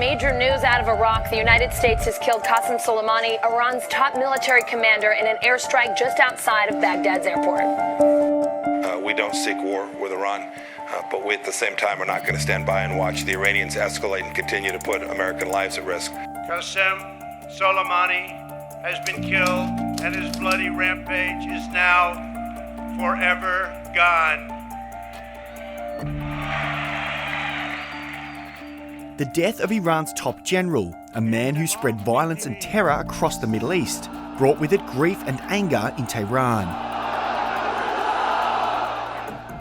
major news out of Iraq. The United States has killed Qasem Soleimani, Iran's top military commander, in an airstrike just outside of Baghdad's airport. We don't seek war with Iran, but we at the same time are not going to stand by and watch the Iranians escalate and continue to put American lives at risk. Qasem Soleimani has been killed, and his bloody rampage is now forever gone. The death of Iran's top general, a man who spread violence and terror across the Middle East, brought with it grief and anger in Tehran.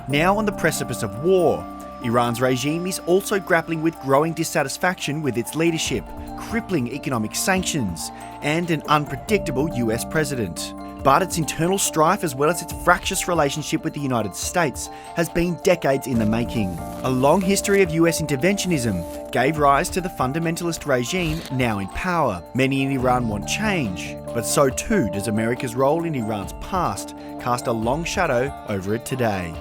Now on the precipice of war, Iran's regime is also grappling with growing dissatisfaction with its leadership, crippling economic sanctions, and an unpredictable US president. But its internal strife, as well as its fractious relationship with the United States, has been decades in the making. A long history of US interventionism gave rise to the fundamentalist regime now in power. Many in Iran want change, but so too does America's role in Iran's past cast a long shadow over it today.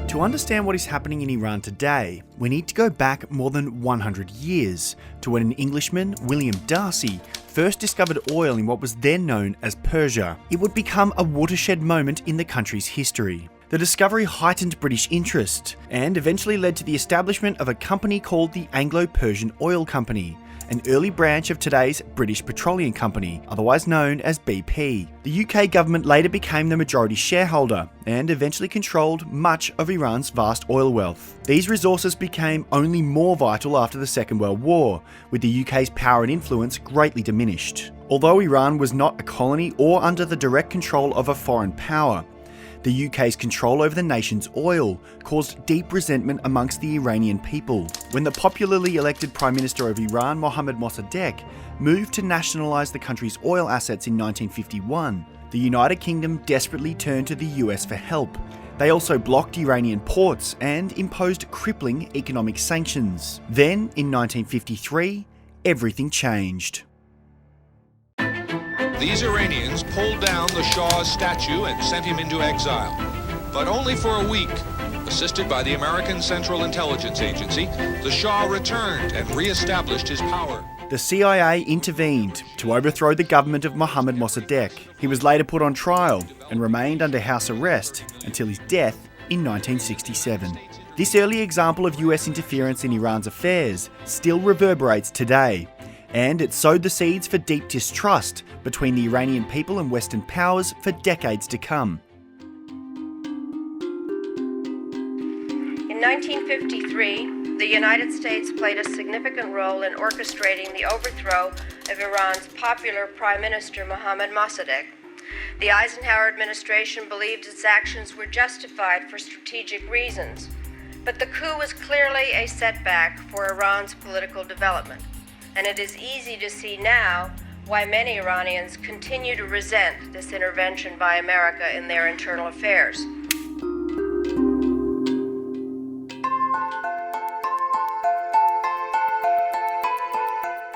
To understand what is happening in Iran today, we need to go back more than 100 years to when an Englishman, William Darcy, first discovered oil in what was then known as Persia. It would become a watershed moment in the country's history. The discovery heightened British interest and eventually led to the establishment of a company called the Anglo-Persian Oil Company, an early branch of today's British Petroleum Company, otherwise known as BP. The UK government later became the majority shareholder and eventually controlled much of Iran's vast oil wealth. These resources became only more vital after the Second World War, with the UK's power and influence greatly diminished. Although Iran was not a colony or under the direct control of a foreign power, the UK's control over the nation's oil caused deep resentment amongst the Iranian people. When the popularly elected Prime Minister of Iran, Mohammad Mossadegh, moved to nationalise the country's oil assets in 1951, the United Kingdom desperately turned to the US for help. They also blocked Iranian ports and imposed crippling economic sanctions. Then, in 1953, everything changed. These Iranians pulled down the Shah's statue and sent him into exile, but only for a week. Assisted by the American Central Intelligence Agency, the Shah returned and re-established his power. The CIA intervened to overthrow the government of Mohammad Mossadegh. He was later put on trial and remained under house arrest until his death in 1967. This early example of US interference in Iran's affairs still reverberates today, and it sowed the seeds for deep distrust between the Iranian people and Western powers for decades to come. In 1953, the United States played a significant role in orchestrating the overthrow of Iran's popular Prime Minister Mohammad Mossadegh. The Eisenhower administration believed its actions were justified for strategic reasons, but the coup was clearly a setback for Iran's political development. And it is easy to see now why many Iranians continue to resent this intervention by America in their internal affairs.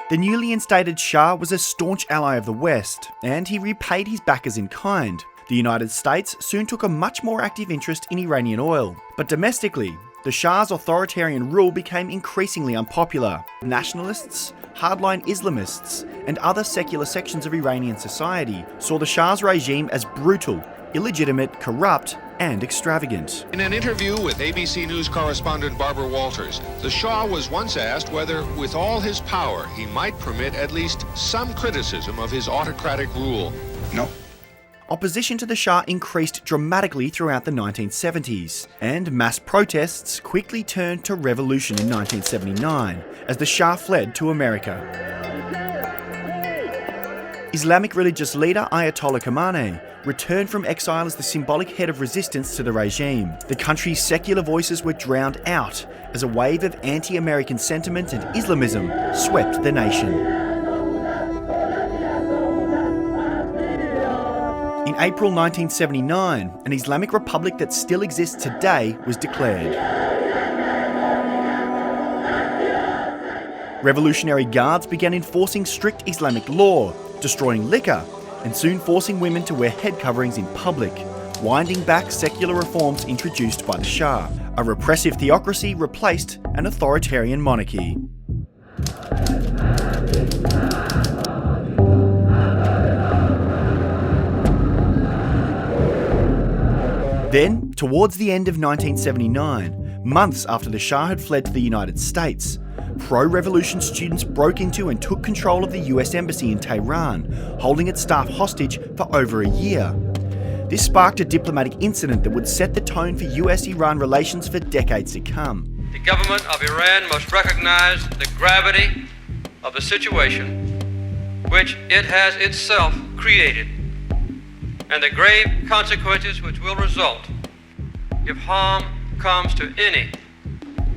The newly instated Shah was a staunch ally of the West, and he repaid his backers in kind. The United States soon took a much more active interest in Iranian oil, but domestically, the Shah's authoritarian rule became increasingly unpopular. Nationalists, hardline Islamists, and other secular sections of Iranian society saw the Shah's regime as brutal, illegitimate, corrupt, and extravagant. In an interview with ABC News correspondent Barbara Walters, the Shah was once asked whether, with all his power, he might permit at least some criticism of his autocratic rule. No. Opposition to the Shah increased dramatically throughout the 1970s, and mass protests quickly turned to revolution in 1979 as the Shah fled to America. Islamic religious leader Ayatollah Khamenei returned from exile as the symbolic head of resistance to the regime. The country's secular voices were drowned out as a wave of anti-American sentiment and Islamism swept the nation. In April 1979, an Islamic republic that still exists today was declared. Revolutionary Guards began enforcing strict Islamic law, destroying liquor, and soon forcing women to wear head coverings in public, winding back secular reforms introduced by the Shah. A repressive theocracy replaced an authoritarian monarchy. Then, towards the end of 1979, months after the Shah had fled to the United States, pro-revolution students broke into and took control of the US Embassy in Tehran, holding its staff hostage for over a year. This sparked a diplomatic incident that would set the tone for US-Iran relations for decades to come. The government of Iran must recognize the gravity of the situation which it has itself created and the grave consequences which will result if harm comes to any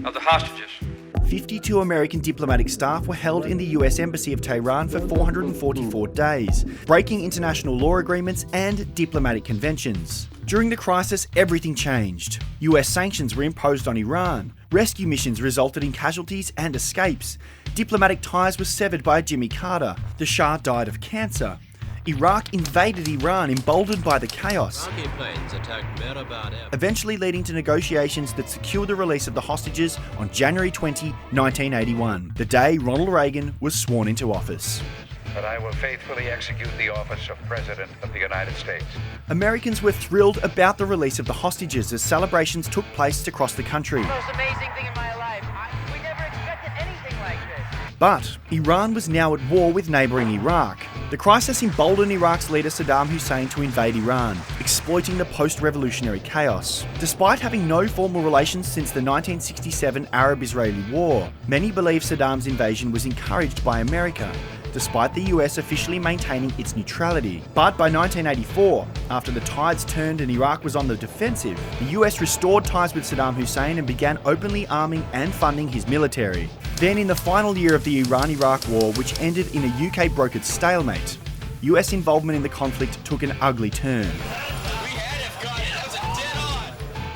of the hostages. 52 American diplomatic staff were held in the US Embassy of Tehran for 444 days, breaking international law agreements and diplomatic conventions. During the crisis, everything changed. US sanctions were imposed on Iran. Rescue missions resulted in casualties and escapes. Diplomatic ties were severed by Jimmy Carter. The Shah died of cancer. Iraq invaded Iran, emboldened by the chaos, eventually leading to negotiations that secured the release of the hostages on January 20, 1981, the day Ronald Reagan was sworn into office. That I will faithfully execute the office of President of the United States. Americans were thrilled about the release of the hostages as celebrations took place across the country. The most amazing thing in my life. We never expected anything like this. But Iran was now at war with neighbouring Iraq. The crisis emboldened Iraq's leader Saddam Hussein to invade Iran, exploiting the post-revolutionary chaos. Despite having no formal relations since the 1967 Arab-Israeli War, many believe Saddam's invasion was encouraged by America, despite the US officially maintaining its neutrality. But by 1984, after the tides turned and Iraq was on the defensive, the US restored ties with Saddam Hussein and began openly arming and funding his military. Then in the final year of the Iran-Iraq War, which ended in a UK brokered stalemate, US involvement in the conflict took an ugly turn,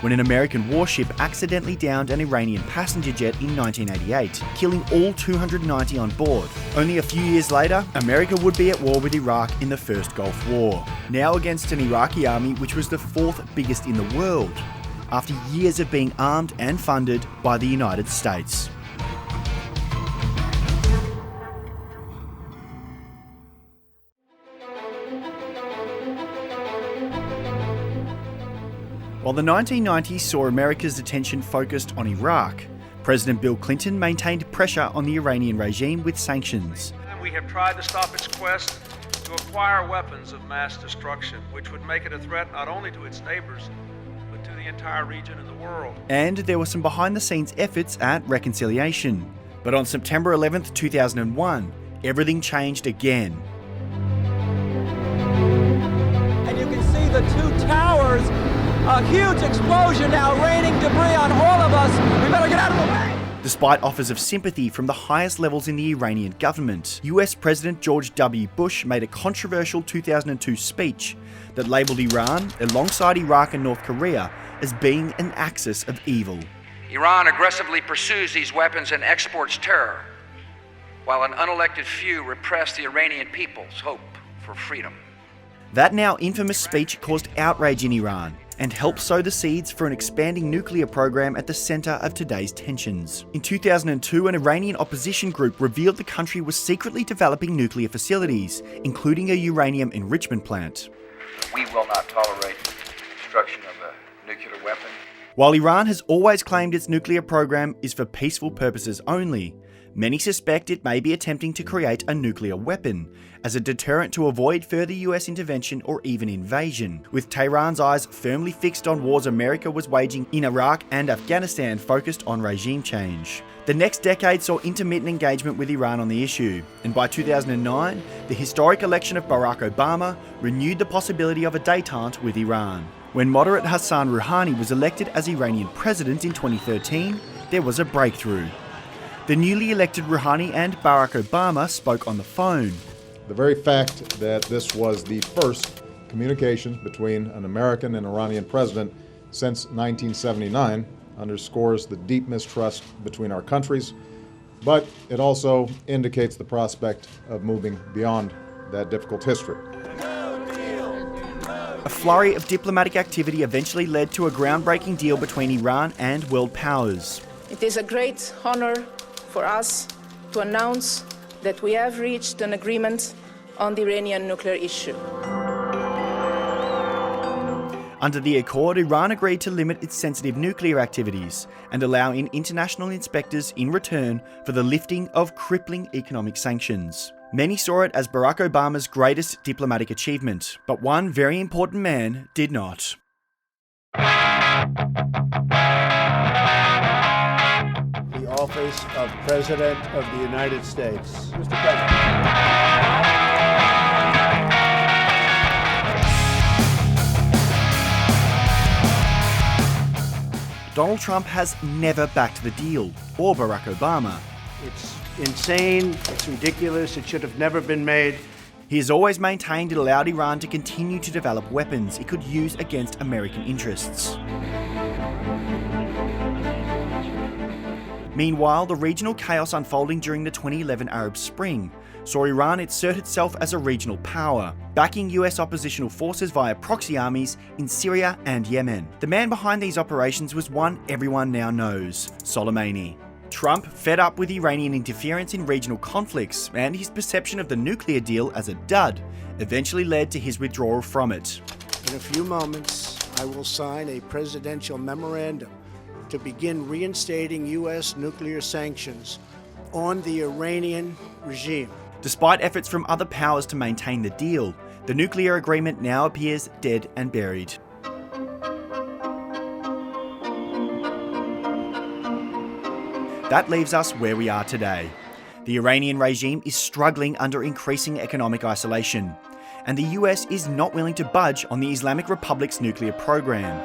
when an American warship accidentally downed an Iranian passenger jet in 1988, killing all 290 on board. Only a few years later, America would be at war with Iraq in the First Gulf War, now against an Iraqi army which was the fourth biggest in the world, after years of being armed and funded by the United States. While the 1990s saw America's attention focused on Iraq, President Bill Clinton maintained pressure on the Iranian regime with sanctions. We have tried to stop its quest to acquire weapons of mass destruction, which would make it a threat not only to its neighbors, but to the entire region and the world. And there were some behind-the-scenes efforts at reconciliation. But on September 11th, 2001, everything changed again. And you can see the two towers. A huge explosion now, raining debris on all of us. We better get out of the way! Despite offers of sympathy from the highest levels in the Iranian government, US President George W. Bush made a controversial 2002 speech that labelled Iran, alongside Iraq and North Korea, as being an axis of evil. Iran aggressively pursues these weapons and exports terror, while an unelected few repress the Iranian people's hope for freedom. That now infamous speech caused outrage in Iran and helped sow the seeds for an expanding nuclear program at the centre of today's tensions. In 2002, an Iranian opposition group revealed the country was secretly developing nuclear facilities, including a uranium enrichment plant. We will not tolerate destruction of a nuclear weapon. While Iran has always claimed its nuclear program is for peaceful purposes only, many suspect it may be attempting to create a nuclear weapon as a deterrent to avoid further US intervention or even invasion, with Tehran's eyes firmly fixed on wars America was waging in Iraq and Afghanistan focused on regime change. The next decade saw intermittent engagement with Iran on the issue, and by 2009, the historic election of Barack Obama renewed the possibility of a détente with Iran. When moderate Hassan Rouhani was elected as Iranian president in 2013, there was a breakthrough. The newly elected Rouhani and Barack Obama spoke on the phone. The very fact that this was the first communications between an American and Iranian president since 1979 underscores the deep mistrust between our countries, but it also indicates the prospect of moving beyond that difficult history. A flurry of diplomatic activity eventually led to a groundbreaking deal between Iran and world powers. It is a great honor for us to announce that we have reached an agreement on the Iranian nuclear issue. Under the accord, Iran agreed to limit its sensitive nuclear activities and allow in international inspectors in return for the lifting of crippling economic sanctions. Many saw it as Barack Obama's greatest diplomatic achievement, but one very important man did not. The office of President of the United States. Mr. President. Donald Trump has never backed the deal, or Barack Obama. It's insane, it's ridiculous, it should have never been made. He has always maintained it allowed Iran to continue to develop weapons it could use against American interests. Meanwhile, the regional chaos unfolding during the 2011 Arab Spring saw Iran assert itself as a regional power, backing US oppositional forces via proxy armies in Syria and Yemen. The man behind these operations was one everyone now knows, Soleimani. Trump, fed up with Iranian interference in regional conflicts and his perception of the nuclear deal as a dud, eventually led to his withdrawal from it. In a few moments, I will sign a presidential memorandum to begin reinstating US nuclear sanctions on the Iranian regime. Despite efforts from other powers to maintain the deal, the nuclear agreement now appears dead and buried. That leaves us where we are today. The Iranian regime is struggling under increasing economic isolation, and the US is not willing to budge on the Islamic Republic's nuclear program.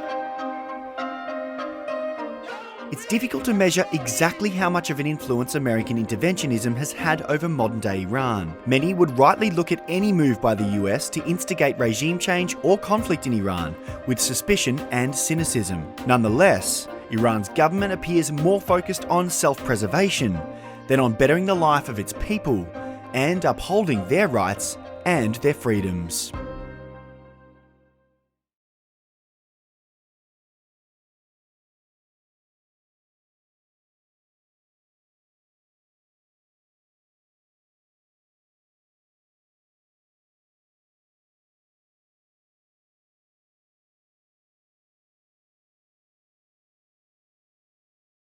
It's difficult to measure exactly how much of an influence American interventionism has had over modern-day Iran. Many would rightly look at any move by the US to instigate regime change or conflict in Iran with suspicion and cynicism. Nonetheless, Iran's government appears more focused on self-preservation than on bettering the life of its people and upholding their rights and their freedoms.